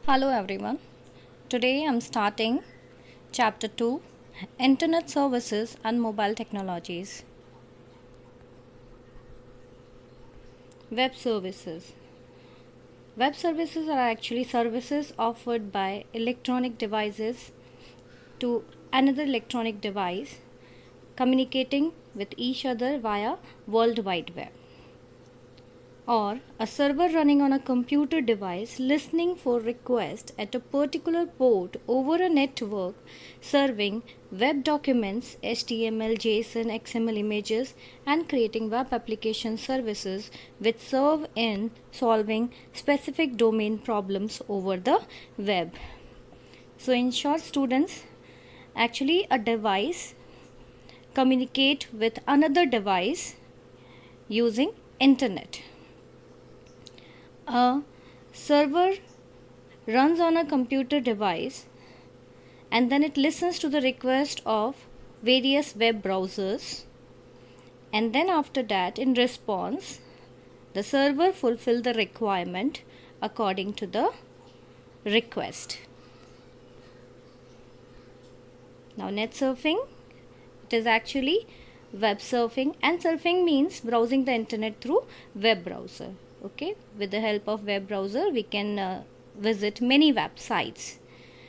Hello everyone. Today I'm starting chapter 2, Internet Services and Mobile Technologies. Web services. Web services are actually services offered by electronic devices to another electronic device communicating with each other via World Wide Web, or a server running on a computer device listening for requests at a particular port over a network serving web documents, HTML, JSON, XML images, and creating web application services which serve in solving specific domain problems over the web. So in short, students, actually a device communicate with another device using internet. A server runs on a computer device and then it listens to the request of various web browsers, and then after that, in response, the server fulfills the requirement according to the request. Now net surfing, it is actually web surfing, and surfing means browsing the internet through web browser. Okay, with the help of web browser we can visit many websites.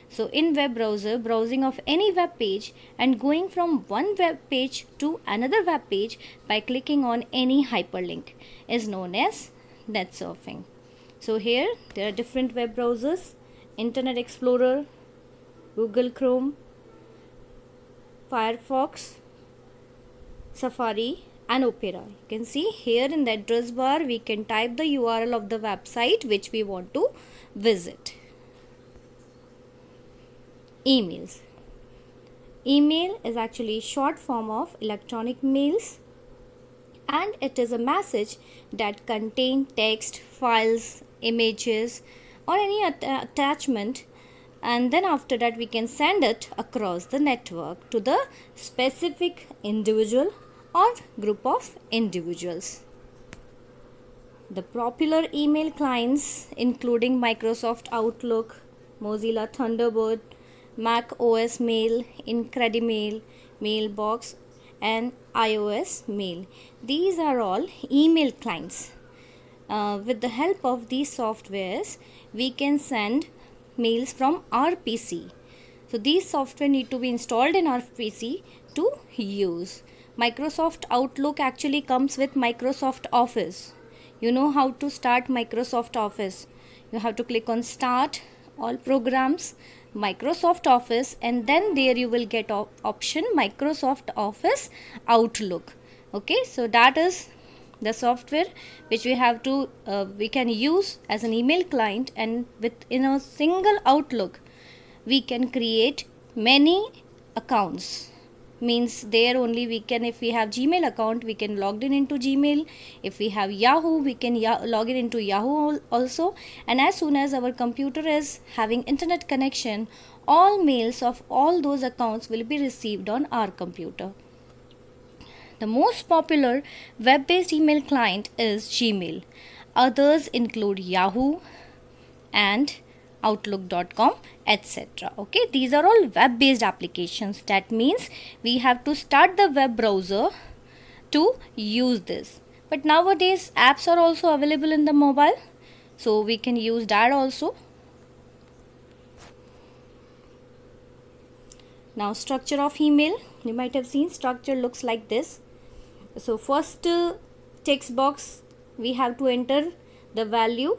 So in web browser, browsing of any web page and going from one web page to another web page by clicking on any hyperlink is known as net surfing. So here there are different web browsers: Internet Explorer, Google Chrome, Firefox, Safari and Opera. You can see here in the address bar we can type the URL of the website which we want to visit. Emails. Email is actually short form of electronic mails, and it is a message that contains text, files, images or any attachment, and then after that we can send it across the network to the specific individual or group of individuals. The popular email clients including Microsoft Outlook, Mozilla Thunderbird, Mac OS Mail, Incredimail, Mailbox and iOS Mail. These are all email clients. With the help of these softwares we can send mails from our PC. So these software need to be installed in our PC to use. Microsoft Outlook actually comes with Microsoft Office. You know how to start Microsoft Office. You have to click on Start, All Programs, Microsoft Office, and then there you will get option Microsoft Office Outlook. Okay, so that is the software which we can use as an email client, and within a single Outlook we can create many accounts. Means there only we can, if we have Gmail account we can log in into Gmail, if we have Yahoo we can log in into Yahoo also, and as soon as our computer is having internet connection, all mails of all those accounts will be received on our computer. The most popular web-based email client is Gmail. Others include Yahoo and Outlook.com, etc. Okay, these are all web-based applications. That means we have to start the web browser to use this. But nowadays apps are also available in the mobile, so we can use that also. Now structure of email, you might have seen structure looks like this. So first text box we have to enter the value,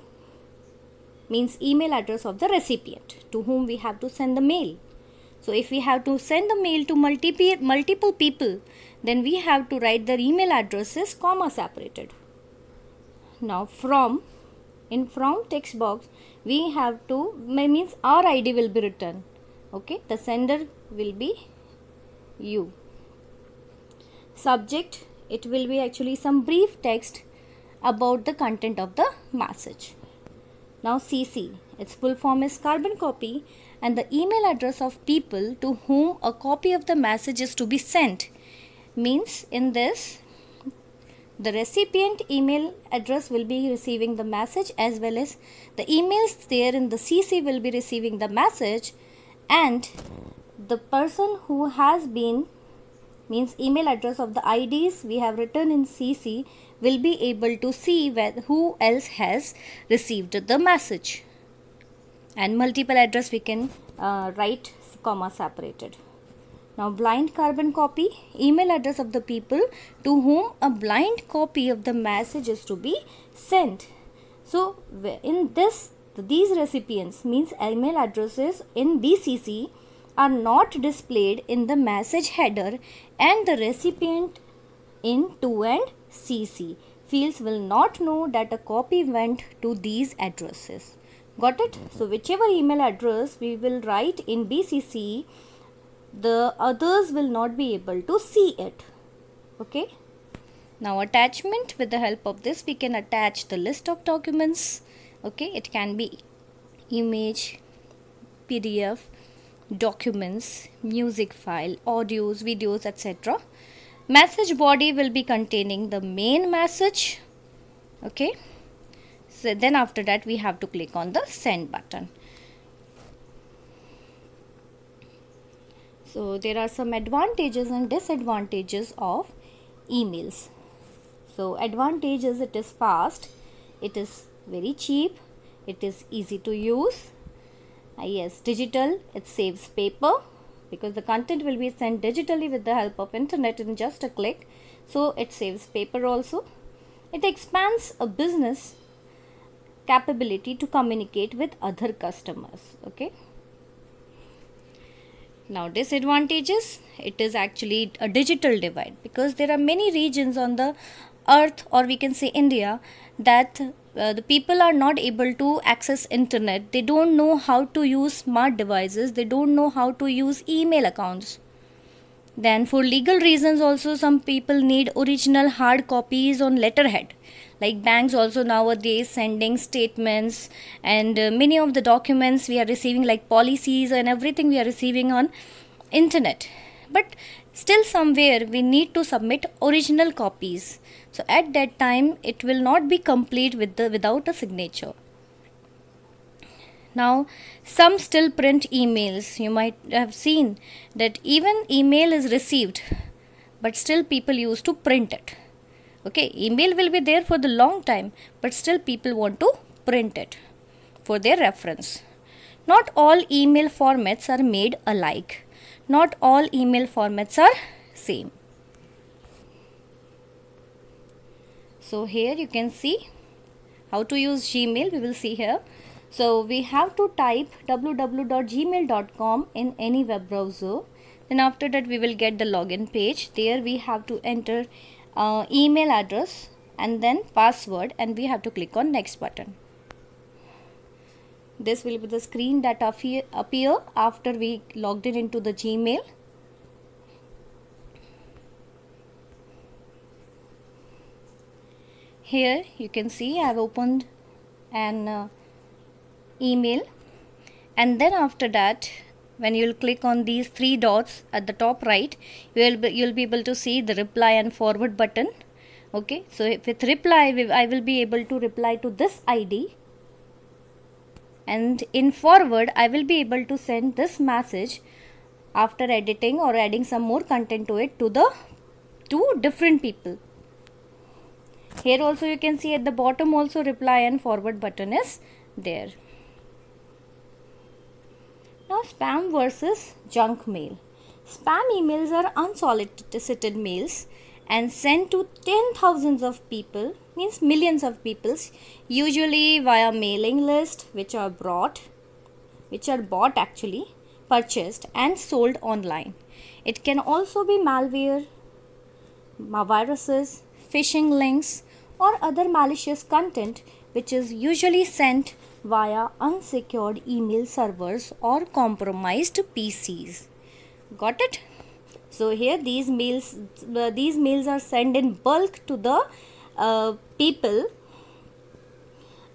means email address of the recipient to whom we have to send the mail. So if we have to send the mail to multiple people, then we have to write their email addresses comma separated. Now from text box we have to, means our ID will be written. Okay, the sender will be you. Subject, it will be actually some brief text about the content of the message. Now CC, its full form is carbon copy, and the email address of people to whom a copy of the message is to be sent. Means in this The recipient email address will be receiving the message, as well as the emails there in the CC will be receiving the message, and the person who has been, means email address of the IDs we have written in CC, will be able to see who else has received the message. And multiple address we can write comma separated. Now blind carbon copy, email address of the people to whom a blind copy of the message is to be sent. So in this, these recipients, means email addresses in BCC, are not displayed in the message header, and the recipient in to and CC fields will not know that a copy went to these addresses. Got it? So whichever email address we will write in BCC, the others will not be able to see it. Okay. Now attachment, with the help of this we can attach the list of documents. Okay, it can be image, PDF, documents, music file, audios, videos, etc. Message body will be containing the main message. Okay. So then after that we have to click on the send button. So there are some advantages and disadvantages of emails. So advantage is it is fast, it is very cheap, it is easy to use. Yes, digital, it saves paper because the content will be sent digitally with the help of internet in just a click. So it saves paper also. It expands a business capability to communicate with other customers. Okay. Now disadvantages, it is actually a digital divide, because there are many regions on the earth, or we can say India, that the people are not able to access internet. They don't know how to use smart devices. They don't know how to use email accounts. Then for legal reasons also, some people need original hard copies on letterhead. Like banks also nowadays sending statements, and many of the documents we are receiving, like policies and everything, we are receiving on internet. But still somewhere we need to submit original copies. So at that time it will not be complete without a signature. Now some still print emails. You might have seen that even email is received, but still people used to print it. Okay, email will be there for the long time, but still people want to print it for their reference. Not all email formats are made alike. Not all email formats are same. So here you can see how to use Gmail. We will see here. So we have to type www.gmail.com in any web browser. Then after that we will get the login page. There we have to enter email address and then password, and we have to click on next button. This will be the screen that appear after we logged in into the Gmail. Here you can see I have opened an email, and then after that when you will click on these three dots at the top right, you will be able to see the reply and forward button. Okay, so with reply I will be able to reply to this ID, and in forward I will be able to send this message after editing or adding some more content to it to the two different people. Here also you can see at the bottom also reply and forward button is there. Now spam versus junk mail. Spam emails are unsolicited mails and sent to 10,000s of people, means millions of people, usually via mailing list, which are bought actually, purchased and sold online. It can also be malware, viruses, phishing links, or other malicious content which is usually sent via unsecured email servers or compromised PCs. Got it? So here these mails are sent in bulk to the people,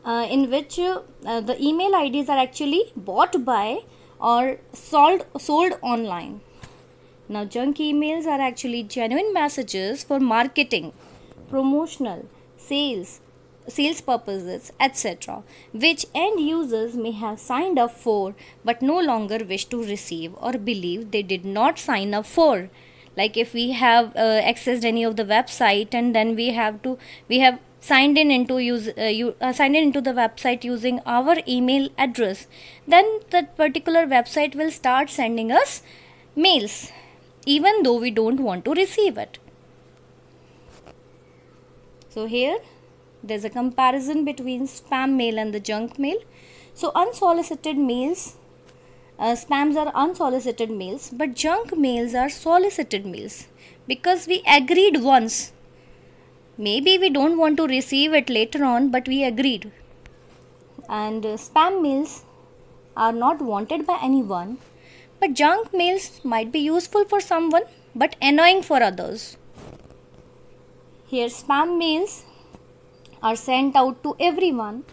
in which the email IDs are actually bought by or sold online. Now junk emails are actually genuine messages for marketing promotional, sales purposes, etc., which end users may have signed up for but no longer wish to receive or believe they did not sign up for. Like if we have accessed any of the website and then we have signed in into signed in into the website using our email address, then that particular website will start sending us mails even though we don't want to receive it. So here there's a comparison between spam mail and the junk mail. So unsolicited mails, spams are unsolicited mails, but junk mails are solicited mails because we agreed once. Maybe we don't want to receive it later on, but we agreed. And spam mails are not wanted by anyone, but junk mails might be useful for someone but annoying for others. Here spam mails are sent out to everyone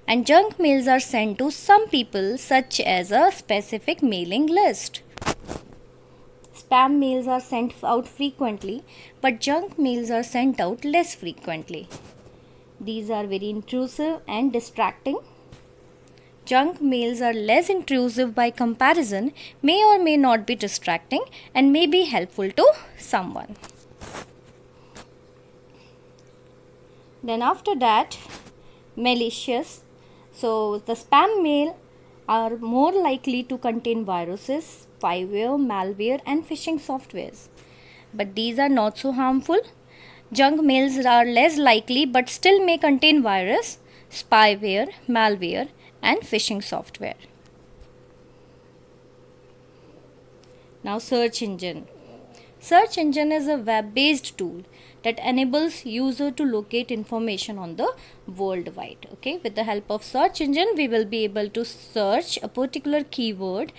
and junk mails are sent to some people, such as a specific mailing list. Spam mails are sent out frequently, but junk mails are sent out less frequently. These are very intrusive and distracting. Junk mails are less intrusive by comparison, may or may not be distracting, and may be helpful to someone. Then after that, malicious. So the spam mail are more likely to contain viruses, spyware, malware and phishing softwares. But these are not so harmful. Junk mails are less likely but still may contain virus, spyware, malware and phishing software. Now search engine. Search engine is a web-based tool that enables user to locate information on the worldwide. Okay, with the help of search engine, we will be able to search a particular keyword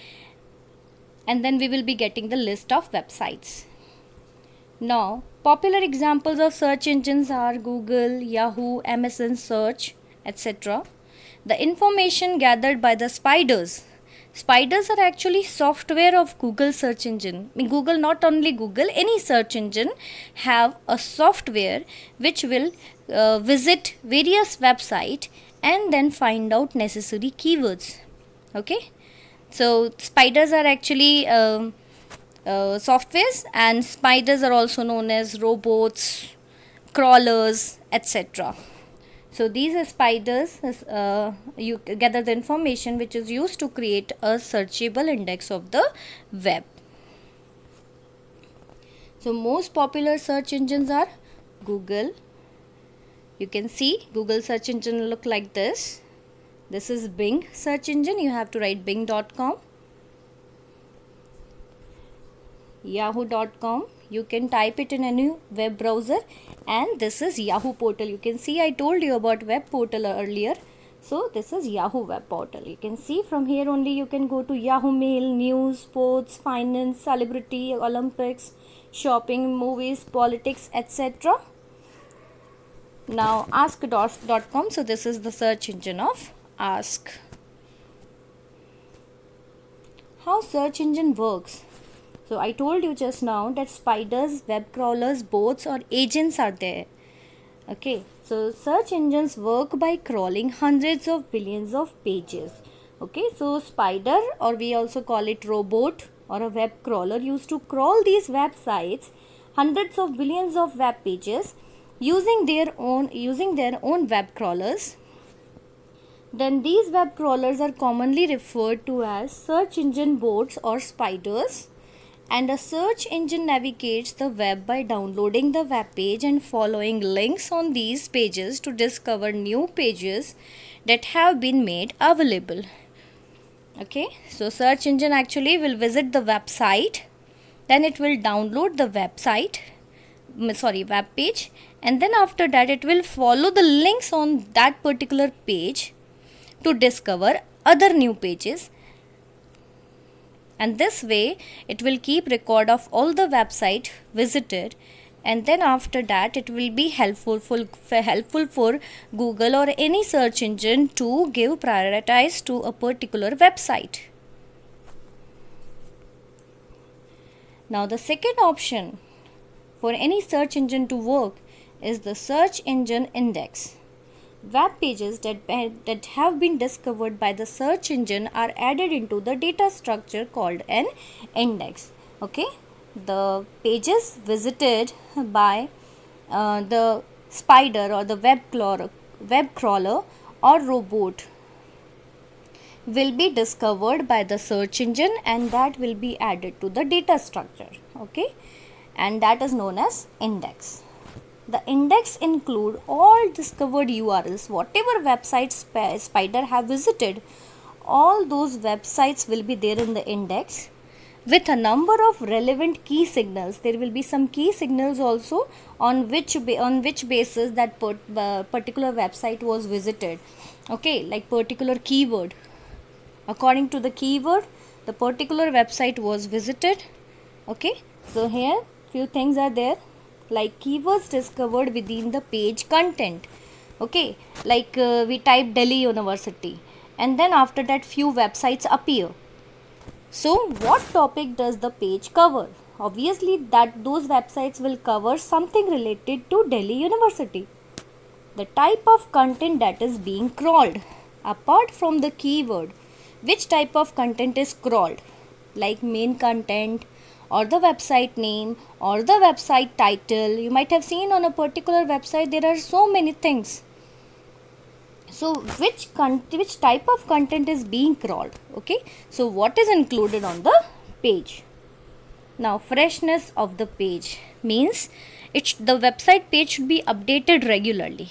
and then we will be getting the list of websites. Now, popular examples of search engines are Google, Yahoo, MSN Search, etc. The information gathered by the spiders. Spiders are actually software of Google search engine. Google, not only Google, any search engine have a software which will visit various websites and then find out necessary keywords. Okay, so spiders are actually softwares, and spiders are also known as robots, crawlers, etc. So these are spiders. You gather the information which is used to create a searchable index of the web. So most popular search engines are Google. You can see Google search engine look like this. This is Bing search engine. You have to write bing.com. Yahoo.com. You can type it in any web browser, and this is Yahoo portal. You can see I told you about web portal earlier. So this is Yahoo web portal. You can see from here only you can go to Yahoo Mail, news, sports, finance, celebrity, Olympics, shopping, movies, politics, etc. Now ask.com. So this is the search engine of Ask. How search engine works? So I told you just now that spiders, web crawlers, bots or agents are there. Okay, so search engines work by crawling hundreds of billions of pages. Okay, so spider, or we also call it robot or a web crawler, used to crawl these websites, hundreds of billions of web pages using their own web crawlers. Then these web crawlers are commonly referred to as search engine bots or spiders. And a search engine navigates the web by downloading the web page and following links on these pages to discover new pages that have been made available. Okay, so search engine actually will visit the website, then it will download the web page, and then after that it will follow the links on that particular page to discover other new pages. And this way it will keep record of all the website visited, and then after that it will be helpful for Google or any search engine to give prioritize to a particular website. Now the second option for any search engine to work is the search engine index. Web pages that have been discovered by the search engine are added into the data structure called an index. Okay, the pages visited by the spider or the web crawler or robot will be discovered by the search engine, and that will be added to the data structure. Okay, and that is known as index. The index include all discovered URLs, whatever websites spider have visited, all those websites will be there in the index with a number of relevant key signals. There will be some key signals also on which basis that particular website was visited. Okay, like particular keyword. According to the keyword, the particular website was visited. Okay, so here few things are there, like keywords discovered within the page content. Okay, like we type Delhi University, and then after that few websites appear. So what topic does the page cover? Obviously that those websites will cover something related to Delhi University. The type of content that is being crawled. Apart from the keyword, which type of content is crawled? Like main content, or the website name, or the website title. You might have seen on a particular website there are so many things. So which type of content is being crawled? Okay, so what is included on the page? Now freshness of the page means the website page should be updated regularly.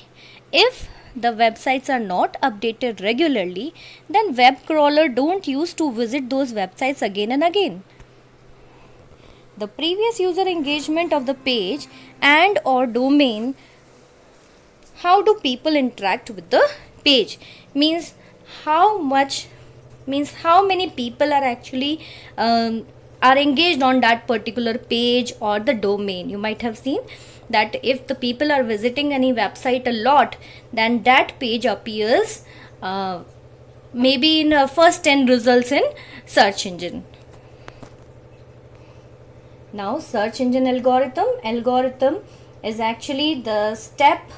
If the websites are not updated regularly, then web crawler don't use to visit those websites again and again. The previous user engagement of the page and or domain. How do people interact with the page? Means how many people are actually are engaged on that particular page or the domain. You might have seen that if the people are visiting any website a lot, then that page appears maybe in first 10 results in search engine. Now search engine algorithm is actually the step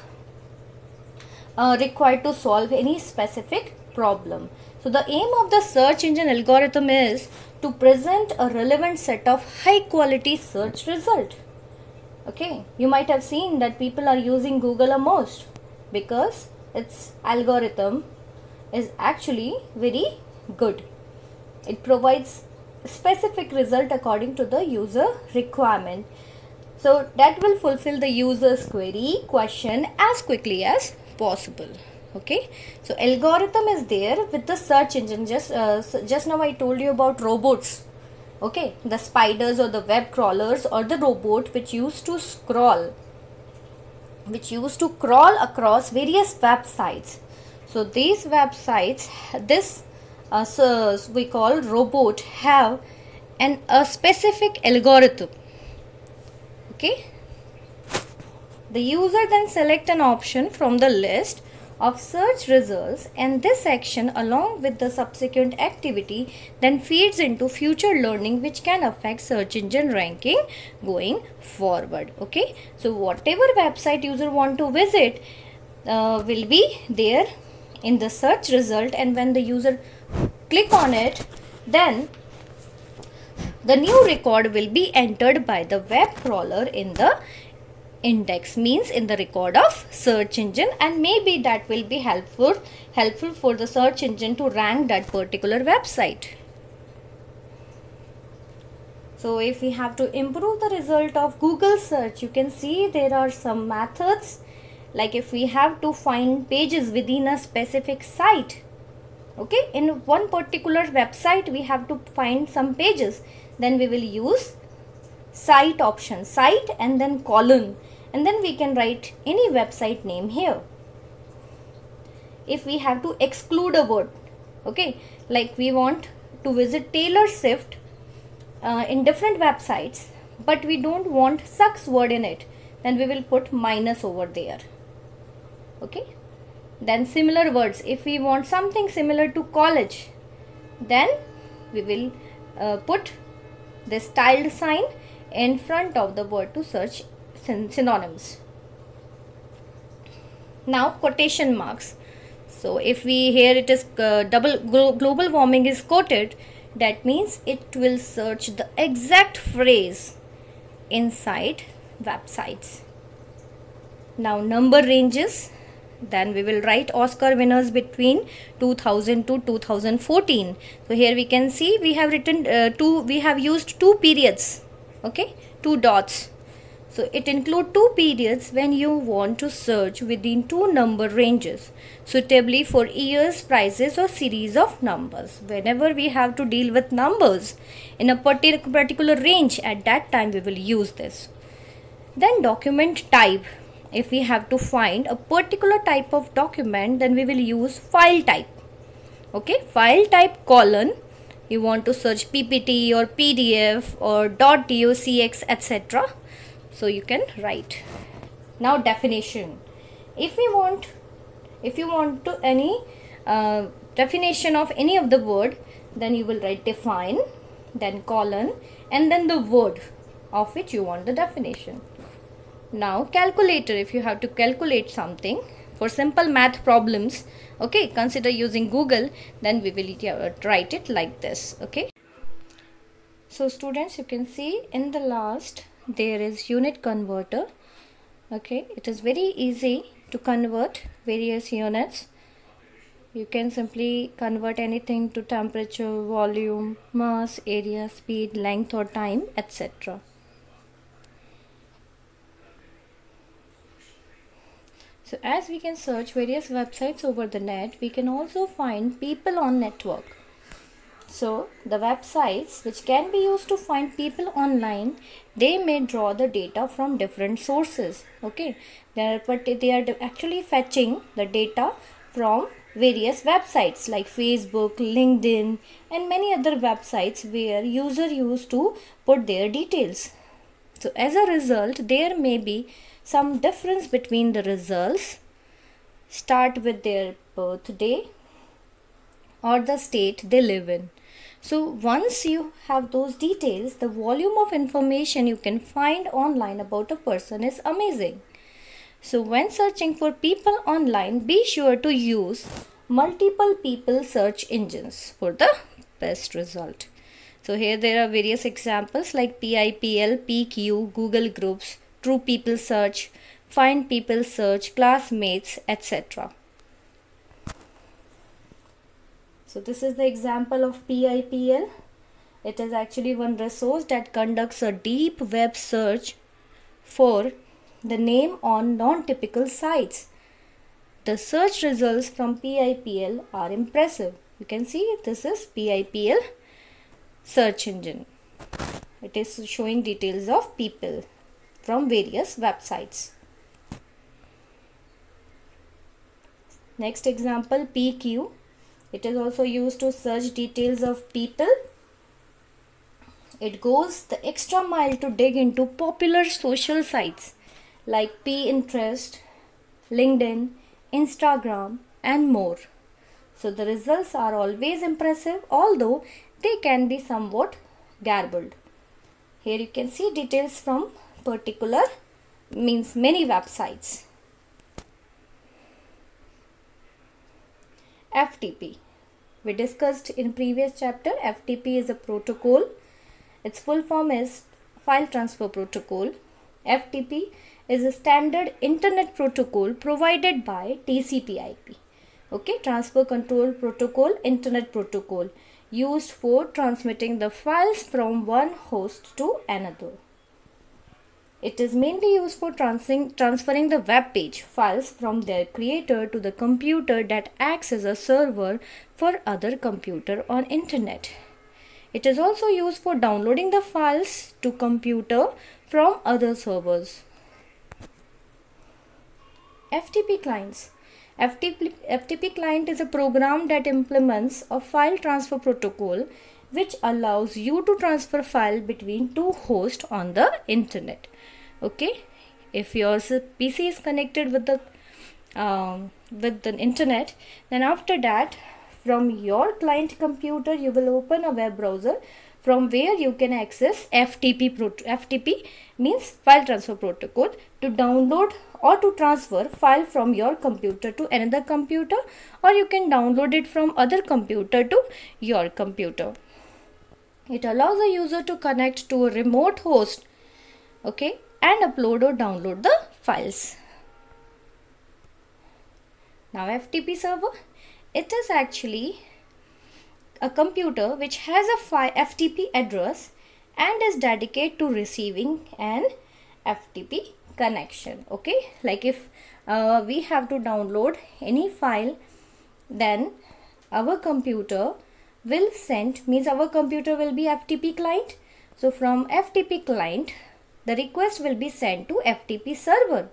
required to solve any specific problem. So the aim of the search engine algorithm is to present a relevant set of high quality search result. Okay, you might have seen that people are using Google the most because its algorithm is actually very good. It provides specific result according to the user requirement. So that will fulfill the user's query, question as quickly as possible. Okay, so algorithm is there with the search engine. Just now I told you about robots. Okay, the spiders or the web crawlers or the robot which used to crawl across various websites. So these websites, we call robot, have a specific algorithm. Okay, the user then select an option from the list of search results, and this action along with the subsequent activity then feeds into future learning which can affect search engine ranking going forward. Okay, so whatever website user want to visit will be there in the search result, and when the user click on it, then the new record will be entered by the web crawler in the index, means in the record of search engine, and maybe that will be helpful for the search engine to rank that particular website. So if we have to improve the result of Google search, you can see there are some methods. Like if we have to find pages within a specific site, okay, in one particular website we have to find some pages, then we will use cite option, cite and then colon, and then we can write any website name here. If we have to exclude a word, okay, like we want to visit Taylor Swift in different websites, but we don't want sucks word in it, then we will put minus over there. Okay, then similar words, if we want something similar to college, then we will put this tilde sign in front of the word to search synonyms. Now quotation marks. So if we here it is global warming is quoted, that means it will search the exact phrase inside websites. Now number ranges, then we will write Oscar winners between 2000 to 2014. So here we can see we have written we have used two periods, okay, two dots. So it includes two periods when you want to search within two number ranges suitably for years, prices or series of numbers. Whenever we have to deal with numbers in a particular range, at that time we will use this. Then document type. If we have to find a particular type of document, then we will use file type. Okay, file type colon. You want to search PPT or PDF or .docx, etc. So you can write. Now definition. If you want to any definition of any of the word, then you will write define, then colon, and then the word of which you want the definition. Now calculator. If you have to calculate something for simple math problems, okay, consider using Google, then we will write it like this. Okay, so students, you can see in the last there is unit converter. Okay, it is very easy to convert various units. You can simply convert anything to temperature, volume, mass, area, speed, length or time, etc. So as we can search various websites over the net, we can also find people on network. So the websites which can be used to find people online, they may draw the data from different sources. Okay, they are actually fetching the data from various websites like Facebook, LinkedIn and many other websites where user used to put their details. So as a result, there may be some difference between the results. Start with their birthday or the state they live in. So once you have those details, the volume of information you can find online about a person is amazing. So when searching for people online, be sure to use multiple people search engines for the best result. So here there are various examples like PIPL, PQ, Google Groups, True People Search, Find People Search, Classmates, etc. So this is the example of PIPL. It is actually one resource that conducts a deep web search for the name on non-typical sites. The search results from PIPL are impressive. You can see this is PIPL search engine. It is showing details of people from various websites. Next example, PQ. It is also used to search details of people. It goes the extra mile to dig into popular social sites like Pinterest, LinkedIn, Instagram and more. So the results are always impressive, although they can be somewhat garbled. Here you can see details from particular means many websites. FTP. We discussed in previous chapter. FTP is a protocol. Its full form is File Transfer Protocol. FTP is a standard internet protocol provided by TCP/IP. Okay, Transfer Control Protocol, Internet Protocol, used for transmitting the files from one host to another. It is mainly used for transferring the web page files from their creator to the computer that acts as a server for other computer on internet. It is also used for downloading the files to computer from other servers. FTP clients. FTP client is a program that implements a file transfer protocol which allows you to transfer file between two hosts on the internet. Okay, if your PC is connected with the internet, then after that from your client computer, you will open a web browser from where you can access FTP. FTP means file transfer protocol, to download or to transfer file from your computer to another computer, or you can download it from other computer to your computer. It allows a user to connect to a remote host, okay, and upload or download the files. Now FTP server, it is actually a computer which has a FTP address and is dedicated to receiving an FTP connection. Okay, like if we have to download any file, then our computer will send, means our computer will be FTP client. So from FTP client, the request will be sent to FTP server.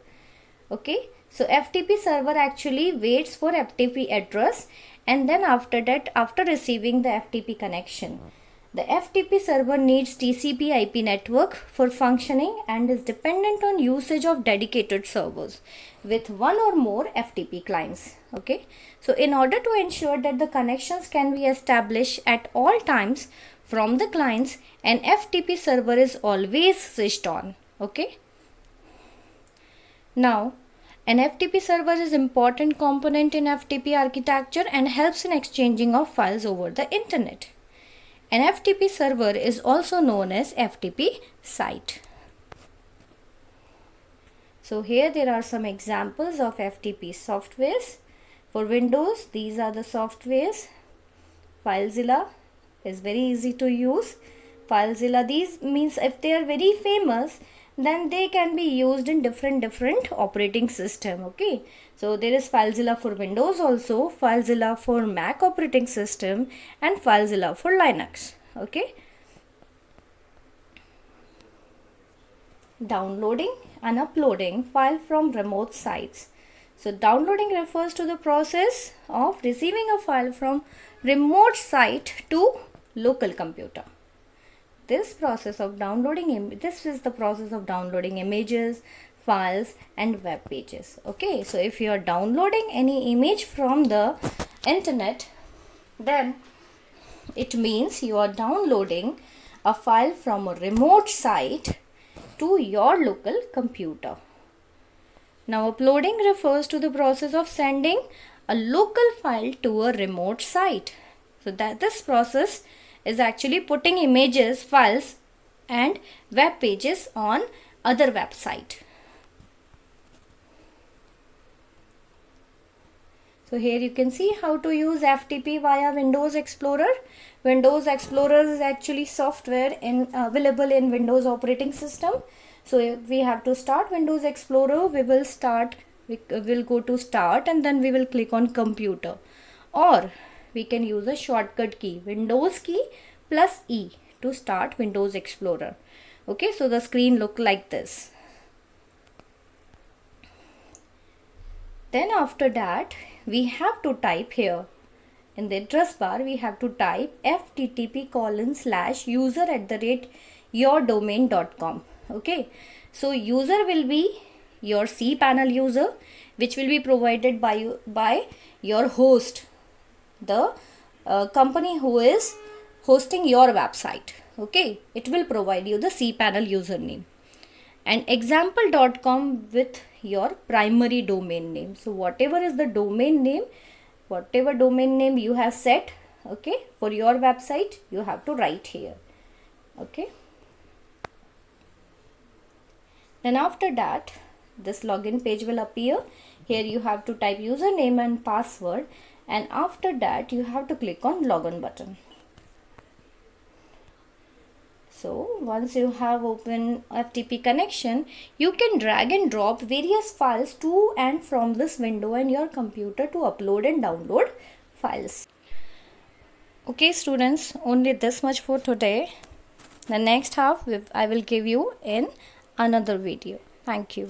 Okay, so FTP server actually waits for FTP address, and then after that, after receiving the FTP connection, the FTP server needs TCP IP network for functioning and is dependent on usage of dedicated servers with one or more FTP clients. Okay, so in order to ensure that the connections can be established at all times from the clients, an FTP server is always switched on. Okay, now an FTP server is an important component in FTP architecture and helps in exchanging of files over the internet. An FTP server is also known as FTP site. So here there are some examples of FTP softwares. For Windows, these are the softwares. FileZilla is very easy to use. FileZilla, these means if they are very famous, then they can be used in different operating system. Okay, so there is FileZilla for Windows also, FileZilla for Mac operating system, and FileZilla for Linux. Okay, downloading and uploading file from remote sites. So downloading refers to the process of receiving a file from remote site to local computer. This process of downloading, this is the process of downloading images, files and web pages. Okay, so if you are downloading any image from the internet, then it means you are downloading a file from a remote site to your local computer. Now uploading refers to the process of sending a local file to a remote site. So that this process is actually putting images, files and web pages on other website. So here you can see how to use FTP via Windows Explorer. Windows Explorer is actually software available in Windows operating system. So if we have to start Windows Explorer, we will go to start and then we will click on computer, or we can use a shortcut key, Windows key plus E, to start Windows Explorer. Okay, so the screen look like this. Then after that, we have to type here in the address bar, we have to type fttp:/user@yourdomain.com. Okay, so user will be your cPanel user, which will be provided by your host, the company who is hosting your website. Okay, it will provide you the cPanel username, and example.com with your primary domain name. So whatever is the domain name, whatever domain name you have set, okay, for your website, you have to write here. Okay, then after that, this login page will appear. Here you have to type username and password, and after that you have to click on login button. So once you have open FTP connection, you can drag and drop various files to and from this window in your computer to upload and download files. Okay students, only this much for today. The next half I will give you in another video. Thank you.